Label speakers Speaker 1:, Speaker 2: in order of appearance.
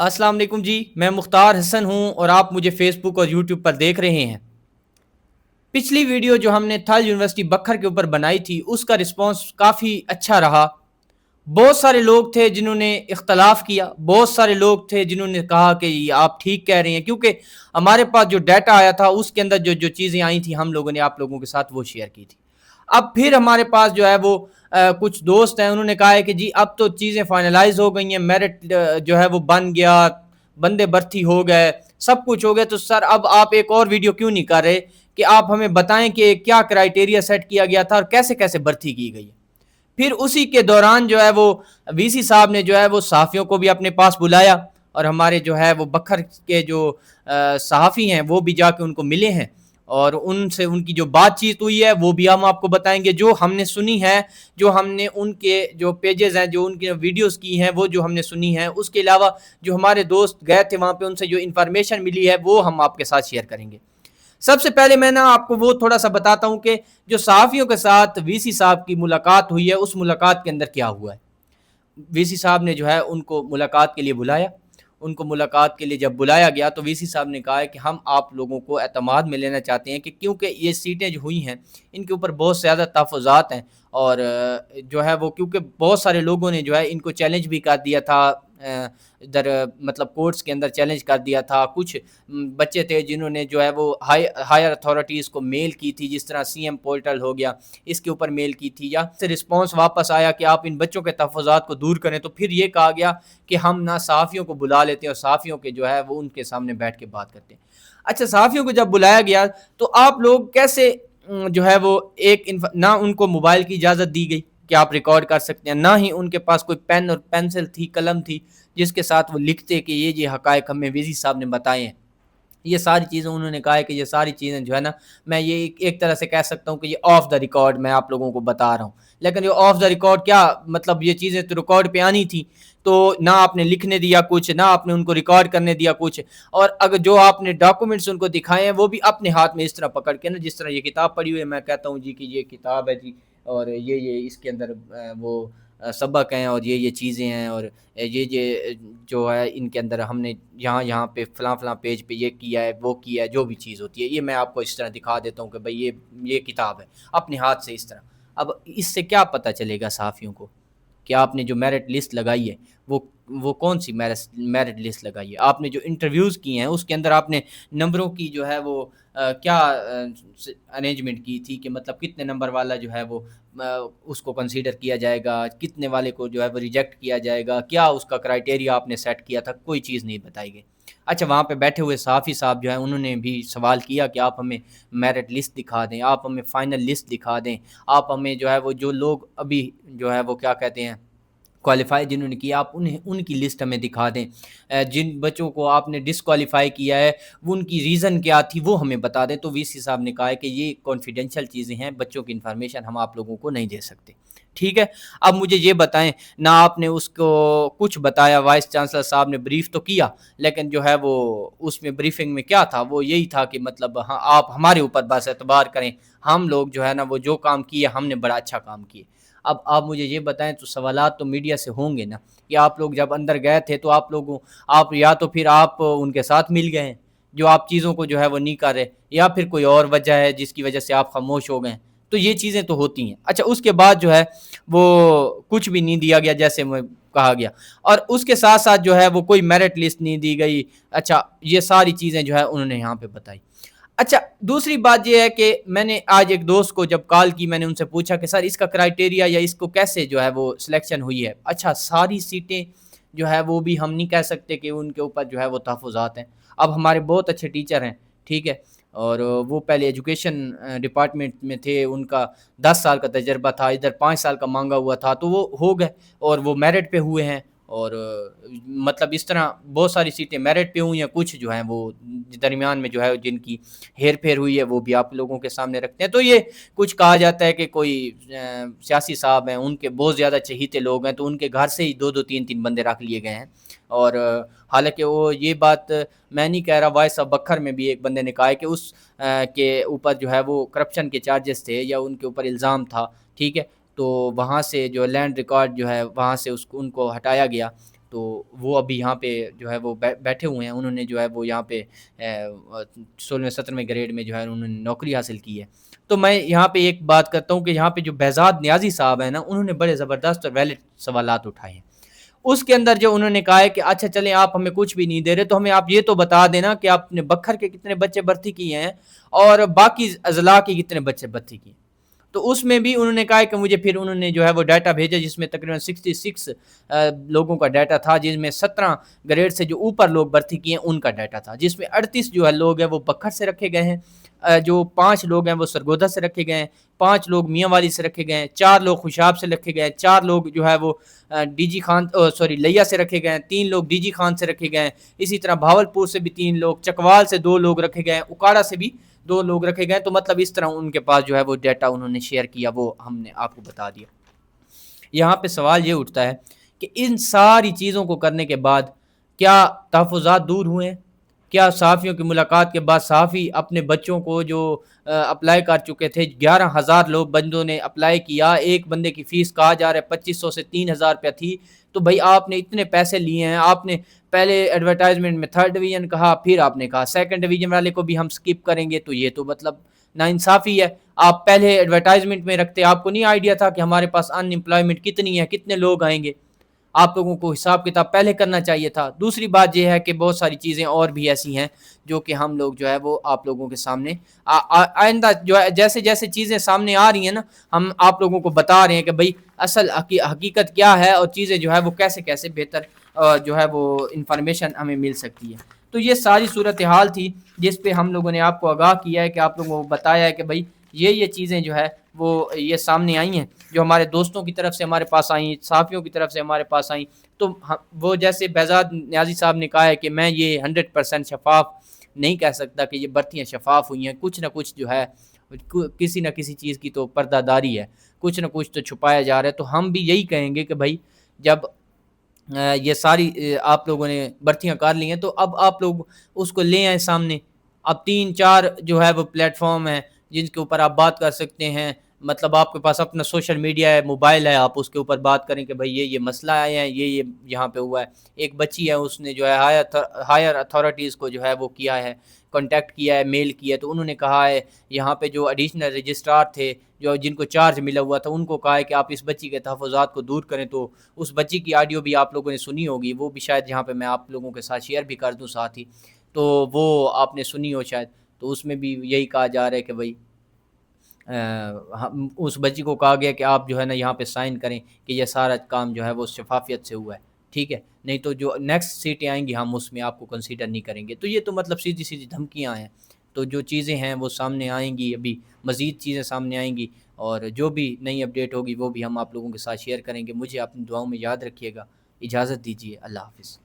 Speaker 1: अस्सलाम वालेकुम जी। मैं मुख्तार हसन हूँ और आप मुझे फ़ेसबुक और यूट्यूब पर देख रहे हैं। पिछली वीडियो जो हमने थल यूनिवर्सिटी बखर के ऊपर बनाई थी, उसका रिस्पॉन्स काफ़ी अच्छा रहा। बहुत सारे लोग थे जिन्होंने इख्तलाफ किया, बहुत सारे लोग थे जिन्होंने कहा कि ये आप ठीक कह रहे हैं, क्योंकि हमारे पास जो डाटा आया था उसके अंदर जो जो चीज़ें आई थी हम लोगों ने आप लोगों के साथ वो शेयर की थी। अब फिर हमारे पास जो है वो कुछ दोस्त हैं, उन्होंने कहा है कि जी अब तो चीज़ें फाइनलाइज हो गई हैं, मेरिट जो है वो बन गया, बंदे भर्ती हो गए, सब कुछ हो गया, तो सर अब आप एक और वीडियो क्यों नहीं कर रहे कि आप हमें बताएं कि क्या क्राइटेरिया सेट किया गया था और कैसे कैसे भर्ती की गई। फिर उसी के दौरान जो है वो वीसी साहब ने जो है वो सहाफ़ियों को भी अपने पास बुलाया और हमारे जो है वो बखर के जो सहाफ़ी हैं वो भी जाके उनको मिले हैं और उनसे उनकी जो बातचीत हुई है वो भी हम आपको बताएंगे, जो हमने सुनी है, जो हमने उनके जो पेजेस हैं, जो उनकी वीडियोस की हैं, वो जो हमने सुनी है। उसके अलावा जो हमारे दोस्त गए थे वहाँ पे, उनसे जो इन्फॉर्मेशन मिली है वो हम आपके साथ शेयर करेंगे। सबसे पहले मैं ना आपको वो थोड़ा सा बताता हूँ कि जो सहाफ़ियों के साथ वीसी साहब की मुलाकात हुई है, उस मुलाकात के अंदर क्या हुआ है। वीसी साहब ने जो है उनको मुलाकात के लिए बुलाया। उनको मुलाकात के लिए जब बुलाया गया तो वीसी साहब ने कहा है कि हम आप लोगों को एतमाद में लेना चाहते हैं कि क्योंकि ये सीटें जो हुई हैं इनके ऊपर बहुत ज़्यादा तहफ़्फ़ुज़ात हैं और जो है वो क्योंकि बहुत सारे लोगों ने जो है इनको चैलेंज भी कर दिया था, इधर मतलब कोर्ट्स के अंदर चैलेंज कर दिया था। कुछ बच्चे थे जिन्होंने जो है वो हायर अथॉरिटीज़ को मेल की थी, जिस तरह सीएम पोर्टल हो गया, इसके ऊपर मेल की थी, या से रिस्पांस वापस आया कि आप इन बच्चों के तहफ़्फ़ुज़ात को दूर करें। तो फिर ये कहा गया कि हम ना सहाफ़ियों को बुला लेते हैं और सहाफ़ियों के जो है वो उनके सामने बैठ के बात करते हैं। अच्छा, सहाफ़ियों को जब बुलाया गया तो आप लोग कैसे जो है वो ना उनको मोबाइल की इजाज़त दी गई कि आप रिकॉर्ड कर सकते हैं, ना ही उनके पास कोई पेन और पेंसिल थी, कलम थी, जिसके साथ वो लिखते कि ये हक़ाइक़ हमें वीज़ी साहब ने बताए हैं। ये सारी चीज़ें उन्होंने कहा है कि ये सारी चीज़ें जो है ना, मैं ये एक तरह से कह सकता हूँ कि ये ऑफ द रिकॉर्ड मैं आप लोगों को बता रहा हूँ। लेकिन ये ऑफ द रिकॉर्ड क्या मतलब, ये चीज़ें तो रिकॉर्ड पे आनी थी, तो ना आपने लिखने दिया कुछ, ना आपने उनको रिकॉर्ड करने दिया कुछ, और अगर जो आपने डॉक्यूमेंट्स उनको दिखाए हैं वो भी अपने हाथ में इस तरह पकड़ के ना, जिस तरह ये किताब पड़ी हुई है, मैं कहता हूँ जी कि ये किताब है जी, और ये इसके अंदर वो सबक हैं और ये चीज़ें हैं, और ये जो है इनके अंदर हमने यहाँ पे फ़लाँ पेज पे ये किया है, वो किया है, जो भी चीज़ होती है, ये मैं आपको इस तरह दिखा देता हूँ कि भाई ये किताब है, अपने हाथ से इस तरह। अब इससे क्या पता चलेगा सहाफ़ियों को कि आपने जो मेरिट लिस्ट लगाई है वो कौन-सी मेरिट लिस्ट लगाई है। आपने जो इंटरव्यूज़ किए हैं उसके अंदर आपने नंबरों की जो है वो क्या अरेंजमेंट की थी कि मतलब कितने नंबर वाला जो है वो उसको कंसीडर किया जाएगा, कितने वाले को जो है वो रिजेक्ट किया जाएगा, क्या उसका क्राइटेरिया आपने सेट किया था, कोई चीज़ नहीं बताई गई। अच्छा, वहाँ पे बैठे हुए सहाफ़ी साहब जो हैं उन्होंने भी सवाल किया कि आप हमें मेरिट लिस्ट दिखा दें, आप हमें फ़ाइनल लिस्ट दिखा दें, आप हमें जो है वो जो लोग अभी जो है वो क्या कहते हैं क्वालिफ़ाई जिन्होंने किया, आप उन्हें उनकी लिस्ट हमें दिखा दें। जिन बच्चों को आपने डिसक्वालीफ़ाई किया है, वो उनकी रीज़न क्या थी वो हमें बता दें। तो वीसी साहब ने कहा है कि ये कॉन्फिडेंशियल चीज़ें हैं, बच्चों की इन्फॉर्मेशन हम आप लोगों को नहीं दे सकते। ठीक है? अब मुझे ये बताएँ, ना आपने उसको कुछ बताया, वाइस चांसलर साहब ने ब्रीफ़ तो किया, लेकिन जो है वो उसमें ब्रीफ़िंग में क्या था, वो यही था कि मतलब हाँ, आप हमारे ऊपर बस एतबार करें, हम लोग जो है ना वो जो काम किए हमने बड़ा अच्छा काम किए। अब आप मुझे ये बताएँ, तो सवालात तो मीडिया से होंगे ना कि आप लोग जब अंदर गए थे तो आप या तो फिर आप उनके साथ मिल गए हैं, जो आप चीज़ों को जो है वो नहीं कर रहे, या फिर कोई और वजह है जिसकी वजह से आप खामोश हो गए। तो ये चीज़ें तो होती हैं। अच्छा, उसके बाद जो है वो कुछ भी नहीं दिया गया जैसे मैं कहा गया, और उसके साथ-साथ जो है वो कोई मेरिट लिस्ट नहीं दी गई। अच्छा, ये सारी चीज़ें जो है उन्होंने यहाँ पे बताई। अच्छा, दूसरी बात ये है कि मैंने आज एक दोस्त को जब कॉल की, मैंने उनसे पूछा कि सर इसका क्राइटेरिया या इसको कैसे जो है वो सिलेक्शन हुई है। अच्छा, सारी सीटें जो है वो भी हम नहीं कह सकते कि उनके ऊपर जो है वो तहफ़्फ़ुज़ात हैं। अब हमारे बहुत अच्छे टीचर हैं, ठीक है? और वो पहले एजुकेशन डिपार्टमेंट में थे, उनका 10 साल का तजुर्बा था, इधर 5 साल का माँगा हुआ था, तो वो हो गए और वो मेरिट पे हुए हैं। और मतलब इस तरह बहुत सारी सीटें मेरिट पे हुई हैं, कुछ जो हैं वो दरमियान में जो है जिनकी हेर-फेर हुई है वो भी आप लोगों के सामने रखते हैं। तो ये कुछ कहा जाता है कि कोई सियासी साहब हैं, उनके बहुत ज़्यादा चहीते लोग हैं, तो उनके घर से ही 2-2 3-3 बंदे रख लिए गए हैं। और हालाँकि वो ये बात मैं नहीं कह रहा, वाइस ऑफ बखर में भी एक बंदे ने कहा है कि के ऊपर जो है वो करप्शन के चार्जेस थे या उनके ऊपर इल्ज़ाम था, ठीक है? तो वहाँ से जो लैंड रिकॉर्ड जो है वहाँ से उसको उनको हटाया गया। تو وہ ابھی یہاں پہ جو ہے وہ بیٹھے ہوئے ہیں، انہوں نے جو ہے وہ یہاں پہ 16ویں 17ویں گریڈ میں جو ہے انہوں نے نوکری حاصل کی ہے۔ تو میں یہاں پہ ایک بات کرتا ہوں کہ یہاں پہ جو بہزاد نیازی صاحب ہیں نا، انہوں نے بڑے زبردست اور ویلڈ سوالات اٹھائے ہیں۔ اس کے اندر جو انہوں نے کہا ہے کہ اچھا چلیں آپ ہمیں کچھ بھی نہیں دے رہے تو ہمیں آپ یہ تو بتا دینا کہ آپ نے بکھر کے کتنے بچے بھرتی کیے ہیں اور باقی اضلاع کے کتنے بچے بھرتی کیے۔ تو اس میں بھی انہوں نے کہا کہ مجھے پھر انہوں نے جو ہے وہ ڈیٹا بھیجا جس میں تقریباً 66 لوگوں کا ڈیٹا تھا، جس میں 17 گریڈ سے جو اوپر لوگ بھرتی کیے ہیں ان کا ڈیٹا تھا، جس میں 38 جو ہے لوگ ہیں وہ بکھر سے رکھے گئے ہیں، جو 5 لوگ ہیں وہ سرگودا سے رکھے گئے ہیں، 5 لوگ میاں والی سے رکھے گئے ہیں، 4 لوگ خوشاب سے رکھے گئے ہیں، 4 لوگ جو ہے وہ ڈی جی خان لیا سے رکھے گئے ہیں، 3 لوگ ڈی جی خان سے رکھے گئے ہیں، اسی طرح بھاولپور سے بھی 3 لوگ، چکوال سے 2 لوگ رکھے گئے ہیں، اکاڑا سے بھی 2 لوگ رکھے گئے۔ تو مطلب اس طرح ان کے پاس جو ہے وہ ڈیٹا انہوں نے شیئر کیا، وہ ہم نے آپ کو بتا دیا۔ یہاں پہ سوال یہ اٹھتا ہے کہ ان ساری چیزوں کو کرنے کے بعد کیا تحفظات دور ہوئے ہیں؟ کیا صحافیوں کی ملاقات کے بعد صحافی اپنے بچوں کو جو اپلائی کر چکے تھے، 11,000 لوگ بندوں نے اپلائی کیا، ایک بندے کی فیس کہا جا رہا ہے 2500 سے 3,000 روپیہ تھی، تو بھائی آپ نے اتنے پیسے لیے ہیں، آپ نے پہلے ایڈورٹائزمنٹ میں 3rd ڈویژن کہا، پھر آپ نے کہا 2nd ڈویژن والے کو بھی ہم سکپ کریں گے، تو یہ تو مطلب ناانصافی ہے۔ آپ پہلے ایڈورٹائزمنٹ میں رکھتے، آپ کو نہیں آئیڈیا تھا کہ ہمارے پاس ان امپلائمنٹ کتنی ہے، کتنے لوگ آئیں گے؟ آپ لوگوں کو حساب کتاب پہلے کرنا چاہیے تھا۔ دوسری بات یہ ہے کہ بہت ساری چیزیں اور بھی ایسی ہیں جو کہ ہم لوگ جو ہے وہ آپ لوگوں کے سامنے آئندہ جو ہے جیسے جیسے چیزیں سامنے آ رہی ہیں نا، ہم آپ لوگوں کو بتا رہے ہیں کہ بھئی اصل حقیقت کیا ہے اور چیزیں جو ہے وہ کیسے کیسے بہتر جو ہے وہ انفارمیشن ہمیں مل سکتی ہے۔ تو یہ ساری صورتحال تھی جس پہ ہم لوگوں نے آپ کو آگاہ کیا ہے، کہ آپ لوگوں کو بتایا ہے کہ بھئی یہ چیزیں جو ہے وہ یہ سامنے آئی ہیں، جو ہمارے دوستوں کی طرف سے ہمارے پاس آئیں، صحافیوں کی طرف سے ہمارے پاس آئیں۔ تو وہ جیسے بہزاد نیازی صاحب نے کہا ہے کہ میں یہ 100% شفاف نہیں کہہ سکتا کہ یہ بھرتیاں شفاف ہوئی ہیں، کچھ نہ کچھ جو ہے کسی نہ کسی چیز کی تو پردہ داری ہے، کچھ نہ کچھ تو چھپایا جا رہا ہے۔ تو ہم بھی یہی کہیں گے کہ بھائی جب یہ ساری آپ لوگوں نے بھرتیاں کر لی ہیں تو اب آپ لوگ اس کو لے آئیں سامنے۔ اب 3-4 جو ہے وہ پلیٹ فارم ہیں جن کے اوپر آپ بات کر سکتے ہیں، مطلب آپ کے پاس اپنا سوشل میڈیا ہے، موبائل ہے، آپ اس کے اوپر بات کریں کہ بھئی یہ مسئلہ آئے ہیں، یہ یہاں پہ ہوا ہے۔ ایک بچی ہے، اس نے جو ہے ہائر اتھارٹیز کو جو ہے وہ کیا ہے، کانٹیکٹ کیا ہے، میل کیا ہے، تو انہوں نے کہا ہے یہاں پہ جو ایڈیشنل رجسٹرار تھے جو جن کو چارج ملا ہوا تھا، ان کو کہا ہے کہ آپ اس بچی کے تحفظات کو دور کریں۔ تو اس بچی کی آڈیو بھی آپ لوگوں نے سنی ہوگی، وہ بھی شاید یہاں پہ میں آپ لوگوں کے ساتھ شیئر بھی کر دوں ساتھ ہی، تو وہ آپ نے سنی ہو شاید۔ تو اس میں بھی یہی کہا جا رہا ہے کہ بھئی اس بچی کو کہا گیا کہ آپ جو ہے نا یہاں پہ سائن کریں کہ یہ سارا کام جو ہے وہ شفافیت سے ہوا ہے، ٹھیک ہے، نہیں تو جو نیکسٹ سیٹیں آئیں گی ہم اس میں آپ کو کنسیڈر نہیں کریں گے۔ تو یہ تو مطلب سیدھی سیدھی دھمکیاں ہیں۔ تو جو چیزیں ہیں وہ سامنے آئیں گی، ابھی مزید چیزیں سامنے آئیں گی، اور جو بھی نئی اپڈیٹ ہوگی وہ بھی ہم آپ لوگوں کے ساتھ شیئر کریں گے۔ مجھے اپنی دعاؤں میں یاد رکھیے گا۔ اجازت دیجیے، اللہ حافظ۔